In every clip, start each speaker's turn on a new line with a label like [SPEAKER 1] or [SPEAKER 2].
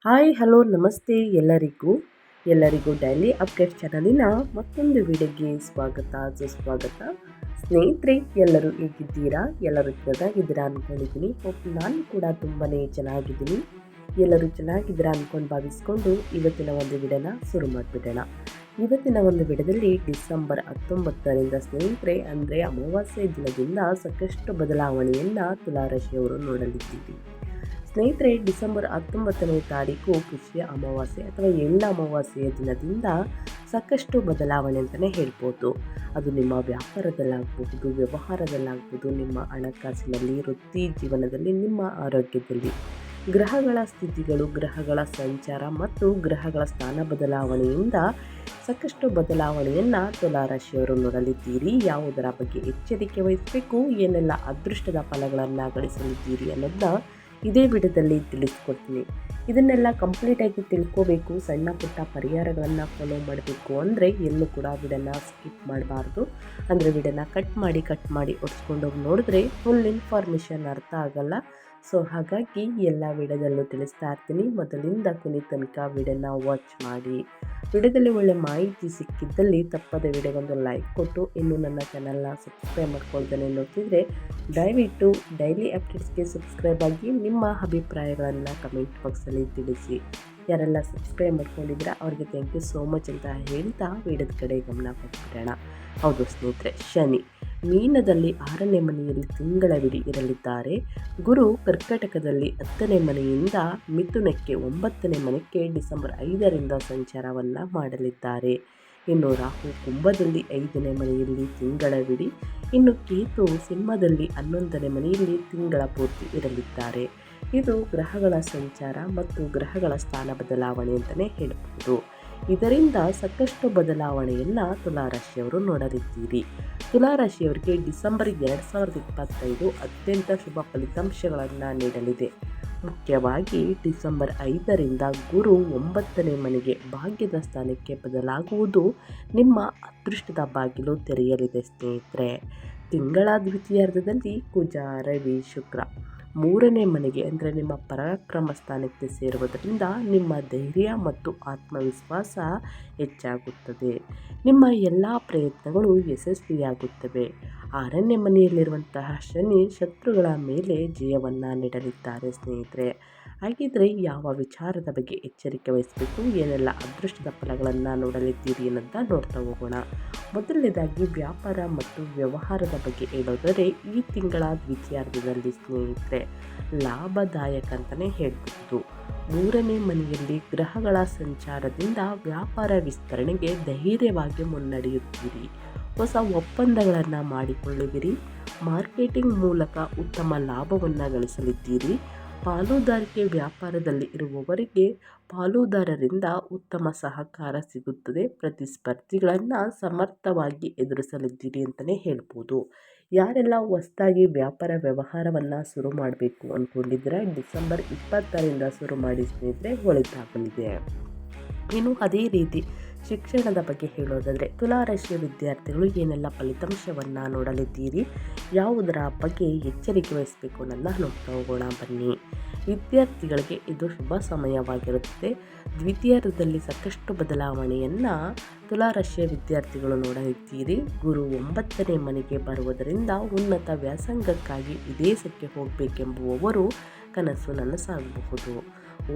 [SPEAKER 1] Hi hello ನಮಸ್ತೆ ಎಲ್ಲರಿಗೂ daily update ಚಾನಲಿನ ಮತ್ತೊಂದು ವಿಡಿಯೋಗೆ ಸ್ವಾಗತ ಸುಸ್ವಾಗತ. ಸ್ನೇಹಿತರೆ, ಎಲ್ಲರೂ ಹೇಗಿದ್ದೀರಾ? ಎಲ್ಲರೂ ಚೆನ್ನಾಗಿದ್ದೀರಾ ಅಂದ್ಕೊಂಡಿದ್ದೀನಿ. ನಾನು ಕೂಡ ತುಂಬಾ ಚೆನ್ನಾಗಿದ್ದೀನಿ. ಎಲ್ಲರೂ ಚೆನ್ನಾಗಿದ್ದೀರಾ ಅಂದ್ಕೊಂಡು ಭಾವಿಸ್ಕೊಂಡು ಇವತ್ತಿನ ಒಂದು ವಿಡಿಯೋನ ಶುರು ಮಾಡಿಬಿಡೋಣ. ಇವತ್ತಿನ ಒಂದು ವಿಡಿಯೋದಲ್ಲಿ ಡಿಸೆಂಬರ್ 19ರಿಂದ ಸ್ನೇಹಿತರೆ, ಅಂದರೆ ಅಮಾವಾಸ್ಯೆ ದಿನದಿಂದ ಸಾಕಷ್ಟು ಬದಲಾವಣೆಯನ್ನು ತುಲಾರಾಶಿಯವರು ನೋಡಲಿದ್ದೀರಿ. ಸ್ನೇಹಿತರೆ, ಡಿಸೆಂಬರ್ 19ನೇ ತಾರೀಕು ಖುಷಿಯ ಅಮಾವಾಸ್ಯೆ ಅಥವಾ ಎಳ್ಳ ಅಮಾವಾಸ್ಯೆಯ ದಿನದಿಂದ ಸಾಕಷ್ಟು ಬದಲಾವಣೆ ಅಂತಲೇ ಹೇಳ್ಬೋದು. ಅದು ನಿಮ್ಮ ವ್ಯಾಪಾರದಲ್ಲಾಗಬಹುದು, ವ್ಯವಹಾರದಲ್ಲಾಗ್ಬೋದು, ನಿಮ್ಮ ಹಣಕಾಸಿನಲ್ಲಿ, ವೃತ್ತಿ ಜೀವನದಲ್ಲಿ, ನಿಮ್ಮ ಆರೋಗ್ಯದಲ್ಲಿ. ಗ್ರಹಗಳ ಸ್ಥಿತಿಗಳು, ಗ್ರಹಗಳ ಸಂಚಾರ ಮತ್ತು ಗ್ರಹಗಳ ಸ್ಥಾನ ಬದಲಾವಣೆಯಿಂದ ಸಾಕಷ್ಟು ಬದಲಾವಣೆಯನ್ನು ತುಲಾರಾಶಿಯವರು ನೋಡಲಿದ್ದೀರಿ. ಯಾವುದರ ಬಗ್ಗೆ ಎಚ್ಚರಿಕೆ ವಹಿಸಬೇಕು, ಏನೆಲ್ಲ ಅದೃಷ್ಟದ ಫಲಗಳನ್ನು ಗಳಿಸಲಿದ್ದೀರಿ ಅನ್ನೋದನ್ನ ಇದೇ ವಿಡಿಯೋದಲ್ಲಿ ತಿಳಿಸ್ಕೊಡ್ತೀನಿ. ಇದನ್ನೆಲ್ಲ ಕಂಪ್ಲೀಟಾಗಿ ತಿಳ್ಕೋಬೇಕು, ಸಣ್ಣ ಪುಟ್ಟ ಪರಿಹಾರಗಳನ್ನು ಫಾಲೋ ಮಾಡಬೇಕು ಅಂದರೆ ಎಲ್ಲೂ ಕೂಡ ವಿಡಿಯೋನ ಸ್ಕಿಪ್ ಮಾಡಬಾರ್ದು. ಅಂದರೆ ವಿಡಿಯೋನ ಕಟ್ ಮಾಡಿ ಒಡ್ಸ್ಕೊಂಡೋಗಿ ನೋಡಿದ್ರೆ ಫುಲ್ ಇನ್ಫಾರ್ಮೇಷನ್ ಅರ್ಥ ಆಗಲ್ಲ. ಸೊ ಹಾಗಾಗಿ ಎಲ್ಲ ವಿಡಿಯೋದಲ್ಲೂ ತಿಳಿಸ್ತಾ ಇರ್ತೀನಿ. ಮೊದಲಿಂದ ಕೊನೆ ತನಕ ವಿಡಿಯೋನ ವಾಚ್ ಮಾಡಿ. ವಿಡಿಯೋದಲ್ಲಿ ಒಳ್ಳೆ ಮಾಹಿತಿ ಸಿಕ್ಕಿದ್ದಲ್ಲಿ ತಪ್ಪದೆ ವಿಡಿಯೋಗೊಂದು ಲೈಕ್ ಕೊಟ್ಟು, ಇನ್ನೂ ನನ್ನ ಚಾನಲ್ನ ಸಬ್ಸ್ಕ್ರೈಬ್ ಮಾಡ್ಕೊಳ್ತಾನೆ ನೋಡ್ತಿದ್ರೆ ದಯವಿಟ್ಟು ಡೈಲಿ ಅಪ್ಡೇಟ್ಸ್ಗೆ ಸಬ್ಸ್ಕ್ರೈಬ್ ಆಗಿ ನಿಮ್ಮ ಅಭಿಪ್ರಾಯಗಳನ್ನು ಕಮೆಂಟ್ ಬಾಕ್ಸಲ್ಲಿ ತಿಳಿಸಿ. ಯಾರೆಲ್ಲ ಸಬ್ಸ್ಕ್ರೈಬ್ ಮಾಡ್ಕೊಂಡಿದ್ರೆ ಅವ್ರಿಗೆ ಥ್ಯಾಂಕ್ ಯು ಸೋ ಮಚ್ ಅಂತ ಹೇಳ್ತಾ ವಿಡಿಯೋದ ಕಡೆ ಗಮನ ಕೊಟ್ಬಿಡೋಣ. ಹೌದು ಸ್ನೇಹಿತರೆ, ಶನಿ ಮೀನದಲ್ಲಿ 6ನೇ ಮನೆಯಲ್ಲಿ ತಿಂಗಳವಿಡೀ ಇರಲಿದ್ದಾರೆ. ಗುರು ಕರ್ಕಾಟಕದಲ್ಲಿ 10ನೇ ಮನೆಯಿಂದ ಮಿಥುನಕ್ಕೆ 9ನೇ ಮನೆಗೆ ಡಿಸೆಂಬರ್ 5ರಿಂದ ಸಂಚಾರವನ್ನು ಮಾಡಲಿದ್ದಾರೆ. ಇನ್ನು ರಾಹು ಕುಂಭದಲ್ಲಿ 5ನೇ ಮನೆಯಲ್ಲಿ ತಿಂಗಳವಿಡೀ, ಇನ್ನು ಕೇತು ಸಿಂಹದಲ್ಲಿ 11ನೇ ಮನೆಯಲ್ಲಿ ತಿಂಗಳ ಪೂರ್ತಿ ಇರಲಿದ್ದಾರೆ. ಇದು ಗ್ರಹಗಳ ಸಂಚಾರ ಮತ್ತು ಗ್ರಹಗಳ ಸ್ಥಾನ ಬದಲಾವಣೆ ಅಂತಲೇ ಹೇಳಬಹುದು. ಇದರಿಂದ ಸಾಕಷ್ಟು ಬದಲಾವಣೆಯನ್ನು ತುಲಾರಾಶಿಯವರು ನೋಡಲಿದ್ದೀರಿ. ತುಲಾರಾಶಿಯವರಿಗೆ ಡಿಸೆಂಬರ್ 2025 ಅತ್ಯಂತ ಶುಭ ಫಲಿತಾಂಶಗಳನ್ನು ನೀಡಲಿದೆ. ಮುಖ್ಯವಾಗಿ ಡಿಸೆಂಬರ್ 5ರಿಂದ ಗುರು 9ನೇ ಮನೆಗೆ ಭಾಗ್ಯದ ಸ್ಥಾನಕ್ಕೆ ಬದಲಾಗುವುದು ನಿಮ್ಮ ಅದೃಷ್ಟದ ಬಾಗಿಲು ತೆರೆಯಲಿದೆ. ಸ್ನೇಹಿತರೆ, ತಿಂಗಳ ದ್ವಿತೀಯಾರ್ಧದಲ್ಲಿ ಕುಜ, ರವಿ, ಶುಕ್ರ 3ನೇ ಮನೆಗೆ ಅಂದರೆ ನಿಮ್ಮ ಪರಾಕ್ರಮ ಸ್ಥಾನಕ್ಕೆ ಸೇರುವುದರಿಂದ ನಿಮ್ಮ ಧೈರ್ಯ ಮತ್ತು ಆತ್ಮವಿಶ್ವಾಸ ಹೆಚ್ಚಾಗುತ್ತದೆ. ನಿಮ್ಮ ಎಲ್ಲ ಪ್ರಯತ್ನಗಳು ಯಶಸ್ವಿಯಾಗುತ್ತವೆ. 6ನೇ ಮನೆಯಲ್ಲಿರುವಂತಹ ಶನಿ ಶತ್ರುಗಳ ಮೇಲೆ ಜಯವನ್ನು ನೀಡಲಿದ್ದಾರೆ. ಸ್ನೇಹಿತರೆ, ಹಾಗಿದ್ರೆ ಯಾವ ವಿಚಾರದ ಬಗ್ಗೆ ಎಚ್ಚರಿಕೆ ವಹಿಸಬೇಕು, ಏನೆಲ್ಲ ಅದೃಷ್ಟದ ಫಲಗಳನ್ನು ನೋಡಲಿದ್ದೀರಿ ಅನ್ನೋದನ್ನ ನೋಡ್ತಾ ಹೋಗೋಣ. ಮೊದಲನೇದಾಗಿ ವ್ಯಾಪಾರ ಮತ್ತು ವ್ಯವಹಾರದ ಬಗ್ಗೆ ಹೇಳೋದರೆ ಈ ತಿಂಗಳ ದ್ವಿತೀಯಾರ್ಧದಲ್ಲಿ ಸ್ನೇಹಿತರೆ ಲಾಭದಾಯಕ ಅಂತಲೇ ಹೇಳ್ಬೋದು. 3ನೇ ಮನೆಯಲ್ಲಿ ಗ್ರಹಗಳ ಸಂಚಾರದಿಂದ ವ್ಯಾಪಾರ ವಿಸ್ತರಣೆಗೆ ಧೈರ್ಯವಾಗಿ ಮುನ್ನಡೆಯುತ್ತೀರಿ. ಹೊಸ ಒಪ್ಪಂದಗಳನ್ನು ಮಾಡಿಕೊಳ್ಳುವಿರಿ. ಮಾರ್ಕೆಟಿಂಗ್ ಮೂಲಕ ಉತ್ತಮ ಲಾಭವನ್ನು ಗಳಿಸಲಿದ್ದೀರಿ. ಪಾಲುದಾರಿಕೆ ವ್ಯಾಪಾರದಲ್ಲಿ ಇರುವವರಿಗೆ ಪಾಲುದಾರರಿಂದ ಉತ್ತಮ ಸಹಕಾರ ಸಿಗುತ್ತದೆ. ಪ್ರತಿಸ್ಪರ್ಧಿಗಳನ್ನು ಸಮರ್ಥವಾಗಿ ಎದುರಿಸಲಿದ್ದೀರಿ ಅಂತಲೇ ಹೇಳ್ಬೋದು. ಯಾರೆಲ್ಲ ಹೊಸದಾಗಿ ವ್ಯಾಪಾರ ವ್ಯವಹಾರವನ್ನು ಶುರು ಮಾಡಬೇಕು ಅಂದ್ಕೊಂಡಿದ್ರೆ ಡಿಸೆಂಬರ್ 20ರಿಂದ ಶುರು ಮಾಡಿ ಸ್ನೇಹಿತರೆ, ಒಳಿತಾಗಲಿದೆ. ಇನ್ನು ಅದೇ ರೀತಿ ಶಿಕ್ಷಣದ ಬಗ್ಗೆ ಹೇಳೋದಾದರೆ ತುಲಾರಾಶಿಯ ವಿದ್ಯಾರ್ಥಿಗಳು ಏನೆಲ್ಲ ಫಲಿತಾಂಶವನ್ನು ನೋಡಲಿದ್ದೀರಿ, ಯಾವುದರ ಬಗ್ಗೆ ಎಚ್ಚರಿಕೆ ವಹಿಸಬೇಕು ಅನ್ನೋದನ್ನ ನೋಡ್ತಾ ಹೋಗೋಣ ಬನ್ನಿ. ವಿದ್ಯಾರ್ಥಿಗಳಿಗೆ ಇದು ಶುಭ ಸಮಯವಾಗಿರುತ್ತದೆ. ದ್ವಿತೀಯಾರ್ಧದಲ್ಲಿ ಸಾಕಷ್ಟು ಬದಲಾವಣೆಯನ್ನು ತುಲಾರಾಶಿಯ ವಿದ್ಯಾರ್ಥಿಗಳು ನೋಡಲಿದ್ದೀರಿ. ಗುರು 9ನೇ ಮನೆಗೆ ಬರುವುದರಿಂದ ಉನ್ನತ ವ್ಯಾಸಂಗಕ್ಕಾಗಿ ವಿದೇಶಕ್ಕೆ ಹೋಗಬೇಕೆಂಬುವವರು ಕನಸು ನನಸಾಗಬಹುದು.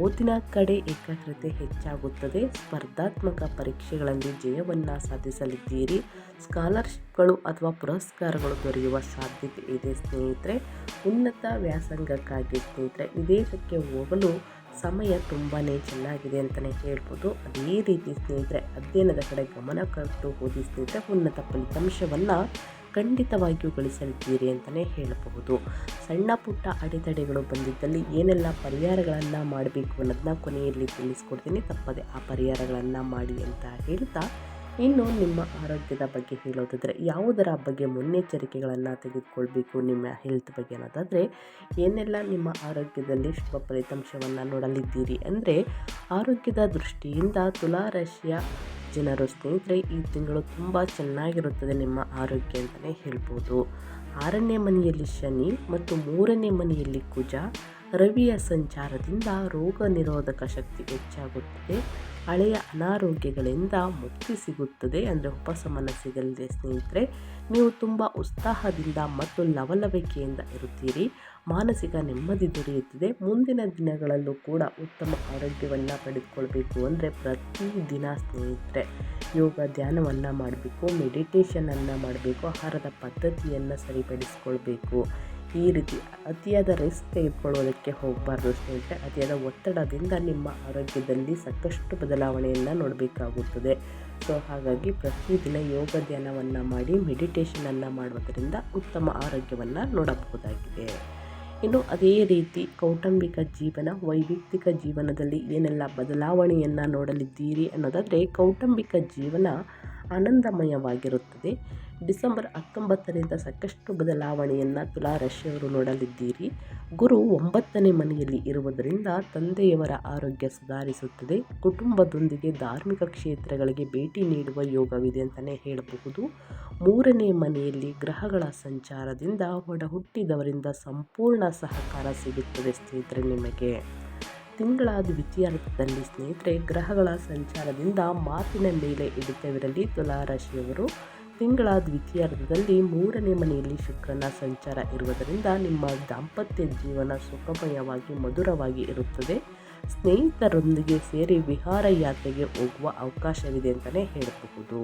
[SPEAKER 1] ಓದಿನ ಕಡೆ ಏಕಾಗ್ರತೆ ಹೆಚ್ಚಾಗುತ್ತದೆ. ಸ್ಪರ್ಧಾತ್ಮಕ ಪರೀಕ್ಷೆಗಳಲ್ಲಿ ಜಯವನ್ನು ಸಾಧಿಸಲಿದ್ದೀರಿ. ಸ್ಕಾಲರ್ಶಿಪ್ಗಳು ಅಥವಾ ಪುರಸ್ಕಾರಗಳು ದೊರೆಯುವ ಸಾಧ್ಯತೆ ಇದೆ. ಸ್ನೇಹಿತರೆ, ಉನ್ನತ ವ್ಯಾಸಂಗಕ್ಕಾಗಿ ಸ್ನೇಹಿತರೆ ವಿದೇಶಕ್ಕೆ ಹೋಗಲು ಸಮಯ ತುಂಬಾ ಚೆನ್ನಾಗಿದೆ ಅಂತಲೇ ಹೇಳ್ಬೋದು. ಅದೇ ರೀತಿ ಸ್ನೇಹಿತರೆ ಅಧ್ಯಯನದ ಕಡೆ ಗಮನ ಕೊಟ್ಟು ಓದಿ ಸ್ನೇಹಿತರೆ ಉನ್ನತ ಫಲಿತಾಂಶವನ್ನು ಖಂಡಿತವಾಗಿಯೂ ಗಳಿಸಲಿದ್ದೀರಿ ಅಂತಲೇ ಹೇಳಬಹುದು. ಸಣ್ಣ ಪುಟ್ಟ ಅಡೆತಡೆಗಳು ಬಂದಿದ್ದಲ್ಲಿ ಏನೆಲ್ಲ ಪರಿಹಾರಗಳನ್ನು ಮಾಡಬೇಕು ಅನ್ನೋದನ್ನ ಕೊನೆಯಲ್ಲಿ ತಿಳಿಸ್ಕೊಡ್ತೀನಿ. ತಪ್ಪದೆ ಆ ಪರಿಹಾರಗಳನ್ನು ಮಾಡಿ ಅಂತ ಹೇಳ್ತಾ, ಇನ್ನು ನಿಮ್ಮ ಆರೋಗ್ಯದ ಬಗ್ಗೆ ಹೇಳೋದಾದರೆ ಯಾವುದರ ಬಗ್ಗೆ ಮುನ್ನೆಚ್ಚರಿಕೆಗಳನ್ನು ತೆಗೆದುಕೊಳ್ಬೇಕು ನಿಮ್ಮ ಹೆಲ್ತ್ ಬಗ್ಗೆ ಅನ್ನೋದಾದರೆ ಏನೆಲ್ಲ ನಿಮ್ಮ ಆರೋಗ್ಯದಲ್ಲಿ ಶುಭ ಫಲಿತಾಂಶವನ್ನು ನೋಡಲಿದ್ದೀರಿ ಅಂದರೆ ಆರೋಗ್ಯದ ದೃಷ್ಟಿಯಿಂದ ತುಲಾರಾಶಿಯ ಜನರು ಸ್ನೇಹಿತರೆ ಈ ತಿಂಗಳು ತುಂಬ ಚೆನ್ನಾಗಿರುತ್ತದೆ ನಿಮ್ಮ ಆರೋಗ್ಯ ಅಂತಲೇ ಹೇಳ್ಬೋದು. 6ನೇ ಮನೆಯಲ್ಲಿ ಶನಿ ಮತ್ತು 3ನೇ ಮನೆಯಲ್ಲಿ ಕುಜ, ರವಿಯ ಸಂಚಾರದಿಂದ ರೋಗ ನಿರೋಧಕ ಶಕ್ತಿ ಹೆಚ್ಚಾಗುತ್ತದೆ. ಹಳೆಯ ಅನಾರೋಗ್ಯಗಳಿಂದ ಮುಕ್ತಿ ಸಿಗುತ್ತದೆ, ಅಂದರೆ ಉಪಶಮನ ಸಿಗಲಿದೆ ಸ್ನೇಹಿತರೆ. ನೀವು ತುಂಬ ಉತ್ಸಾಹದಿಂದ ಮತ್ತು ಲವಲವಿಕೆಯಿಂದ ಇರುತ್ತೀರಿ. ಮಾನಸಿಕ ನೆಮ್ಮದಿ ದೊರೆಯುತ್ತದೆ. ಮುಂದಿನ ದಿನಗಳಲ್ಲೂ ಕೂಡ ಉತ್ತಮ ಆರೋಗ್ಯವನ್ನು ಪಡೆದುಕೊಳ್ಬೇಕು ಅಂದರೆ ಪ್ರತಿದಿನ ಸ್ನೇಹಿತರೆ ಯೋಗ ಧ್ಯಾನವನ್ನು ಮಾಡಬೇಕು, ಮೆಡಿಟೇಷನನ್ನು ಮಾಡಬೇಕು, ಆಹಾರದ ಪದ್ಧತಿಯನ್ನು ಸರಿಪಡಿಸಿಕೊಳ್ಬೇಕು. ಈ ರೀತಿ ಅತಿಯಾದ ರಿಸ್ಕ್ ತೆಗೆದುಕೊಳ್ಳೋದಕ್ಕೆ ಹೋಗಬಾರ್ದು ಸ್ನೇಹಿತರೆ. ಅತಿಯಾದ ಒತ್ತಡದಿಂದ ನಿಮ್ಮ ಆರೋಗ್ಯದಲ್ಲಿ ಸಾಕಷ್ಟು ಬದಲಾವಣೆಯನ್ನು ನೋಡಬೇಕಾಗುತ್ತದೆ. ಸೊ ಹಾಗಾಗಿ ಪ್ರತಿದಿನ ಯೋಗ ಧ್ಯಾನವನ್ನು ಮಾಡಿ ಮೆಡಿಟೇಷನನ್ನು ಮಾಡುವುದರಿಂದ ಉತ್ತಮ ಆರೋಗ್ಯವನ್ನು ನೋಡಬಹುದಾಗಿದೆ. ಇನ್ನು ಅದೇ ರೀತಿ ಕೌಟುಂಬಿಕ ಜೀವನ, ವೈಯಕ್ತಿಕ ಜೀವನದಲ್ಲಿ ಏನೆಲ್ಲ ಬದಲಾವಣೆಯನ್ನು ನೋಡಲಿದ್ದೀರಿ ಅನ್ನೋದಾದರೆ, ಕೌಟುಂಬಿಕ ಜೀವನ ಆನಂದಮಯವಾಗಿರುತ್ತದೆ. ಡಿಸೆಂಬರ್ 19ರಿಂದ ಸಾಕಷ್ಟು ಬದಲಾವಣೆಯನ್ನು ತುಲಾ ರಾಶಿಯವರು ನೋಡಲಿದ್ದೀರಿ. ಗುರು 9ನೇ ಮನೆಯಲ್ಲಿ ಇರುವುದರಿಂದ ತಂದೆಯವರ ಆರೋಗ್ಯ ಸುಧಾರಿಸುತ್ತದೆ. ಕುಟುಂಬದೊಂದಿಗೆ ಧಾರ್ಮಿಕ ಕ್ಷೇತ್ರಗಳಿಗೆ ಭೇಟಿ ನೀಡುವ ಯೋಗವಿದೆ ಅಂತಲೇ ಹೇಳಬಹುದು. 3ನೇ ಮನೆಯಲ್ಲಿ ಗ್ರಹಗಳ ಸಂಚಾರದಿಂದ ಒಡ ಹುಟ್ಟಿದವರಿಂದ ಸಂಪೂರ್ಣ ಸಹಕಾರ ಸಿಗುತ್ತದೆ ಸ್ನೇಹಿತರೆ. ನಿಮಗೆ ತಿಂಗಳ ದ್ವಿತೀಯಾರ್ಧದಲ್ಲಿ ಸ್ನೇಹಿತರೆ ಗ್ರಹಗಳ ಸಂಚಾರದಿಂದ ಮಾತಿನ ಮೇಲೆ ಹಿಡಿತವಿರಲಿ. ತುಲಾರಾಶಿಯವರು ತಿಂಗಳ ದ್ವಿತೀಯಾರ್ಧದಲ್ಲಿ 3ನೇ ಮನೆಯಲ್ಲಿ ಶುಕ್ರನ ಸಂಚಾರ ಇರುವುದರಿಂದ ನಿಮ್ಮ ದಾಂಪತ್ಯ ಜೀವನ ಸುಖಮಯವಾಗಿ ಮಧುರವಾಗಿ ಇರುತ್ತದೆ. ಸ್ನೇಹಿತರೊಂದಿಗೆ ಸೇರಿ ವಿಹಾರ ಯಾತ್ರೆಗೆ ಹೋಗುವ ಅವಕಾಶವಿದೆ ಅಂತಲೇ ಹೇಳಬಹುದು.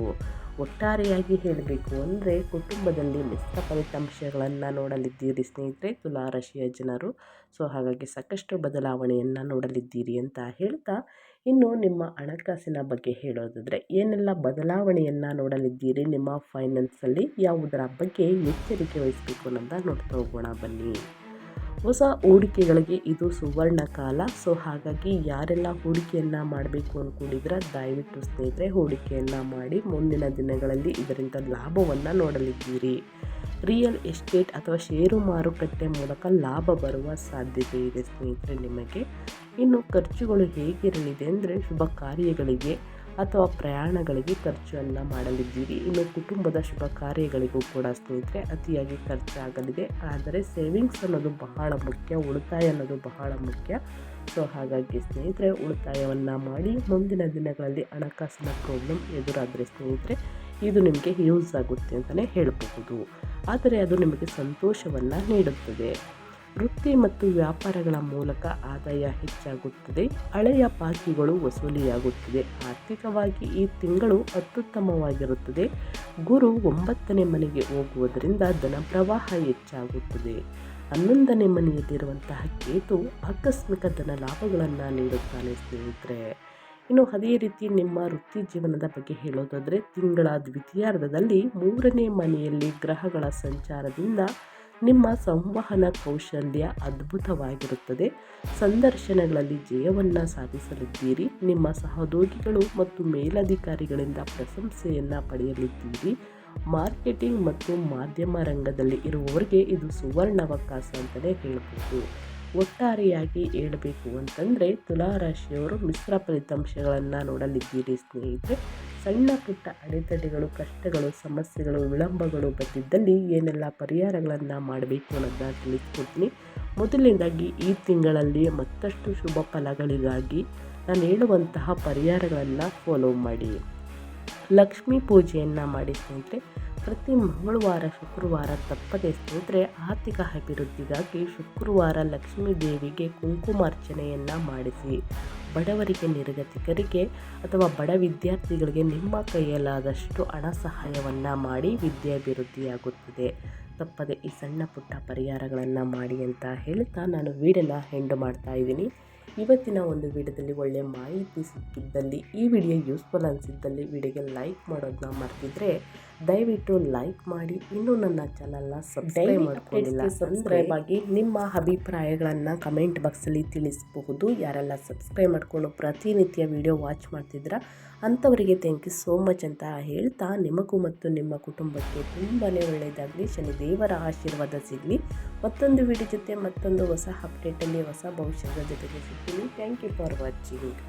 [SPEAKER 1] ಒಟ್ಟಾರೆಯಾಗಿ ಹೇಳಬೇಕು ಅಂದರೆ ಕುಟುಂಬದಲ್ಲಿ ಮಿಶ್ರ ಫಲಿತಾಂಶಗಳನ್ನು ನೋಡಲಿದ್ದೀರಿ ಸ್ನೇಹಿತರೆ ತುಲಾರಾಶಿಯ ಜನರು. ಸೊ ಹಾಗಾಗಿ ಸಾಕಷ್ಟು ಬದಲಾವಣೆಯನ್ನು ನೋಡಲಿದ್ದೀರಿ ಅಂತ ಹೇಳ್ತಾ, ಇನ್ನು ನಿಮ್ಮ ಹಣಕಾಸಿನ ಬಗ್ಗೆ ಹೇಳೋದಾದರೆ ಏನೆಲ್ಲ ಬದಲಾವಣೆಯನ್ನು ನೋಡಲಿದ್ದೀರಿ, ನಿಮ್ಮ ಫೈನಾನ್ಸಲ್ಲಿ ಯಾವುದರ ಬಗ್ಗೆ ಎಚ್ಚರಿಕೆ ವಹಿಸಬೇಕು ಅನ್ನೋದನ್ನ ನೋಡ್ತಾ ಹೋಗೋಣ ಬನ್ನಿ. ಹೊಸ ಹೂಡಿಕೆಗಳಿಗೆ ಇದು ಸುವರ್ಣ ಕಾಲ. ಸೊ ಹಾಗಾಗಿ ಯಾರೆಲ್ಲ ಹೂಡಿಕೆಯನ್ನು ಮಾಡಬೇಕು ಅಂದ್ಕೊಂಡಿದ್ರೆ ದಯವಿಟ್ಟು ಸ್ನೇಹಿತರೆ ಹೂಡಿಕೆಯನ್ನು ಮಾಡಿ. ಮುಂದಿನ ದಿನಗಳಲ್ಲಿ ಇದರಿಂದ ಲಾಭವನ್ನು ನೋಡಲಿದ್ದೀರಿ. ರಿಯಲ್ ಎಸ್ಟೇಟ್ ಅಥವಾ ಷೇರು ಮಾರುಕಟ್ಟೆ ಮೂಲಕ ಲಾಭ ಬರುವ ಸಾಧ್ಯತೆ ಇದೆ ಸ್ನೇಹಿತರೆ ನಿಮಗೆ. ಇನ್ನು ಖರ್ಚುಗಳು ಹೇಗಿರಲಿದೆ ಅಂದರೆ ಶುಭ ಕಾರ್ಯಗಳಿಗೆ ಅಥವಾ ಪ್ರಯಾಣಗಳಿಗೆ ಖರ್ಚನ್ನು ಮಾಡಲಿದ್ದೀರಿ. ಇನ್ನು ಕುಟುಂಬದ ಶುಭ ಕಾರ್ಯಗಳಿಗೂ ಕೂಡ ಸ್ನೇಹಿತರೆ ಅತಿಯಾಗಿ ಖರ್ಚಾಗಲಿದೆ. ಆದರೆ ಸೇವಿಂಗ್ಸ್ ಅನ್ನೋದು ಬಹಳ ಮುಖ್ಯ, ಉಳಿತಾಯ ಅನ್ನೋದು ಬಹಳ ಮುಖ್ಯ. ಸೊ ಹಾಗಾಗಿ ಸ್ನೇಹಿತರೆ ಉಳಿತಾಯವನ್ನು ಮಾಡಿ. ಮುಂದಿನ ದಿನಗಳಲ್ಲಿ ಹಣಕಾಸಿನ ಪ್ರಾಬ್ಲಮ್ ಎದುರಾದರೆ ಸ್ನೇಹಿತರೆ ಇದು ನಿಮಗೆ ಯೂಸ್ ಆಗುತ್ತೆ ಅಂತಲೇ ಹೇಳಬಹುದು. ಆದರೆ ಅದು ನಿಮಗೆ ಸಂತೋಷವನ್ನು ನೀಡುತ್ತದೆ. ವೃತ್ತಿ ಮತ್ತು ವ್ಯಾಪಾರಗಳ ಮೂಲಕ ಆದಾಯ ಹೆಚ್ಚಾಗುತ್ತದೆ. ಹಳೆಯ ಬಾಕಿಗಳು ವಸೂಲಿಯಾಗುತ್ತದೆ. ಆರ್ಥಿಕವಾಗಿ ಈ ತಿಂಗಳು ಅತ್ಯುತ್ತಮವಾಗಿರುತ್ತದೆ. ಗುರು 9ನೇ ಮನೆಗೆ ಹೋಗುವುದರಿಂದ ಧನ ಪ್ರವಾಹ ಹೆಚ್ಚಾಗುತ್ತದೆ. 11ನೇ ಮನೆಯಲ್ಲಿರುವಂತಹ ಕೇತು ಆಕಸ್ಮಿಕ ಧನ ಲಾಭಗಳನ್ನು ನೀಡುತ್ತಾನೆ ಸ್ನೇಹಿತರೆ. ಇನ್ನು ಅದೇ ರೀತಿ ನಿಮ್ಮ ವೃತ್ತಿ ಜೀವನದ ಬಗ್ಗೆ ಹೇಳೋದಾದರೆ ತಿಂಗಳ ದ್ವಿತೀಯಾರ್ಧದಲ್ಲಿ 3ನೇ ಮನೆಯಲ್ಲಿ ಗ್ರಹಗಳ ಸಂಚಾರದಿಂದ ನಿಮ್ಮ ಸಂವಹನ ಕೌಶಲ್ಯ ಅದ್ಭುತವಾಗಿರುತ್ತದೆ. ಸಂದರ್ಶನಗಳಲ್ಲಿ ಜಯವನ್ನು ಸಾಧಿಸಲಿದ್ದೀರಿ. ನಿಮ್ಮ ಸಹೋದ್ಯೋಗಿಗಳು ಮತ್ತು ಮೇಲಧಿಕಾರಿಗಳಿಂದ ಪ್ರಶಂಸೆಯನ್ನು ಪಡೆಯಲಿದ್ದೀರಿ. ಮಾರ್ಕೆಟಿಂಗ್ ಮತ್ತು ಮಾಧ್ಯಮ ರಂಗದಲ್ಲಿ ಇರುವವರಿಗೆ ಇದು ಸುವರ್ಣಾವಕಾಶ ಅಂತಲೇ ಹೇಳಬಹುದು. ಒಟ್ಟಾರೆಯಾಗಿ ಹೇಳಬೇಕು ಅಂತಂದರೆ ತುಲಾರಾಶಿಯವರು ಮಿಶ್ರ ಫಲಿತಾಂಶಗಳನ್ನು ನೋಡಲಿದ್ದೀರಿ ಸ್ನೇಹಿತರೆ. ಸಣ್ಣ ಪುಟ್ಟ ಅಡೆತಡೆಗಳು, ಕಷ್ಟಗಳು, ಸಮಸ್ಯೆಗಳು, ವಿಳಂಬಗಳು ಬಂದಿದ್ದಲ್ಲಿ ಏನೆಲ್ಲ ಪರಿಹಾರಗಳನ್ನು ಮಾಡಬೇಕು ಅನ್ನೋದನ್ನ ತಿಳಿಸ್ಕೊಡ್ತೀನಿ. ಮೊದಲನೇದಾಗಿ ಈ ತಿಂಗಳಲ್ಲಿ ಮತ್ತಷ್ಟು ಶುಭ ಫಲಗಳಿಗಾಗಿ ನಾನು ಹೇಳುವಂತಹ ಪರಿಹಾರಗಳನ್ನು ಫಾಲೋ ಮಾಡಿ. ಲಕ್ಷ್ಮೀ ಪೂಜೆಯನ್ನು ಮಾಡಿ ಸ್ನೇಹಿತರೆ. ಪ್ರತಿ ಮಂಗಳವಾರ ಶುಕ್ರವಾರ ತಪ್ಪದೆ ಸ್ನೇಹಿತರೆ ಆರ್ಥಿಕ ಅಭಿವೃದ್ಧಿಗಾಗಿ ಶುಕ್ರವಾರ ಲಕ್ಷ್ಮೀ ದೇವಿಗೆ ಕುಂಕುಮಾರ್ಚನೆಯನ್ನು ಮಾಡಿಸಿ. ಬಡವರಿಗೆ, ನಿರ್ಗತಿಕರಿಗೆ ಅಥವಾ ಬಡ ವಿದ್ಯಾರ್ಥಿಗಳಿಗೆ ನಿಮ್ಮ ಕೈಯಲ್ಲಾದಷ್ಟು ಹಣ ಸಹಾಯವನ್ನು ಮಾಡಿ. ವಿದ್ಯಾಭಿವೃದ್ಧಿಯಾಗುತ್ತದೆ. ತಪ್ಪದೆ ಈ ಸಣ್ಣ ಪುಟ್ಟ ಪರಿಹಾರಗಳನ್ನು ಮಾಡಿ ಅಂತ ಹೇಳ್ತಾ ನಾನು ವಿಡಿಯೋನ ಎಂಡ್ ಮಾಡ್ತಾ ಇದ್ದೀನಿ. ಇವತ್ತಿನ ಒಂದು ವಿಡಿಯೋದಲ್ಲಿ ಒಳ್ಳೆಯ ಮಾಹಿತಿ ಸಿಕ್ಕಿದ್ದಲ್ಲಿ, ಈ ವಿಡಿಯೋ ಯೂಸ್ಫುಲ್ ಅನಿಸಿದ್ದಲ್ಲಿ ವಿಡಿಯೋಗೆ ಲೈಕ್ ಮಾಡೋದನ್ನ ಮರ್ತಿದ್ರೆ ದಯವಿಟ್ಟು ಲೈಕ್ ಮಾಡಿ. ಇನ್ನೂ ನನ್ನ ಚಾನಲ್ನ ಸಬ್ಸ್ಕ್ರೈಬ್ ಮಾಡ್ಕೊಂಡಿಲ್ಲ ಸಬ್ಸ್ಕ್ರೈಬ್ ಆಗಿ ನಿಮ್ಮ ಅಭಿಪ್ರಾಯಗಳನ್ನು ಕಮೆಂಟ್ ಬಾಕ್ಸಲ್ಲಿ ತಿಳಿಸಬಹುದು. ಯಾರೆಲ್ಲ ಸಬ್ಸ್ಕ್ರೈಬ್ ಮಾಡಿಕೊಂಡು ಪ್ರತಿನಿತ್ಯ ವಿಡಿಯೋ ವಾಚ್ ಮಾಡ್ತಿದ್ದೀರಾ ಅಂಥವರಿಗೆ ಥ್ಯಾಂಕ್ ಯು ಸೋ ಮಚ್ ಅಂತ ಹೇಳ್ತಾ, ನಿಮಗೂ ಮತ್ತು ನಿಮ್ಮ ಕುಟುಂಬಕ್ಕೆ ತುಂಬಾ ಒಳ್ಳೆಯದಾಗಲಿ, ಶನಿದೇವರ ಆಶೀರ್ವಾದ ಸಿಗಲಿ. ಮತ್ತೊಂದು ವಿಡಿಯೋ ಜೊತೆ ಮತ್ತೊಂದು ಹೊಸ ಅಪ್ಡೇಟಲ್ಲಿ ಹೊಸ ಭವಿಷ್ಯದ ಜೊತೆಗೆ ಸಿಗ್ತೀನಿ. Thank you for watching.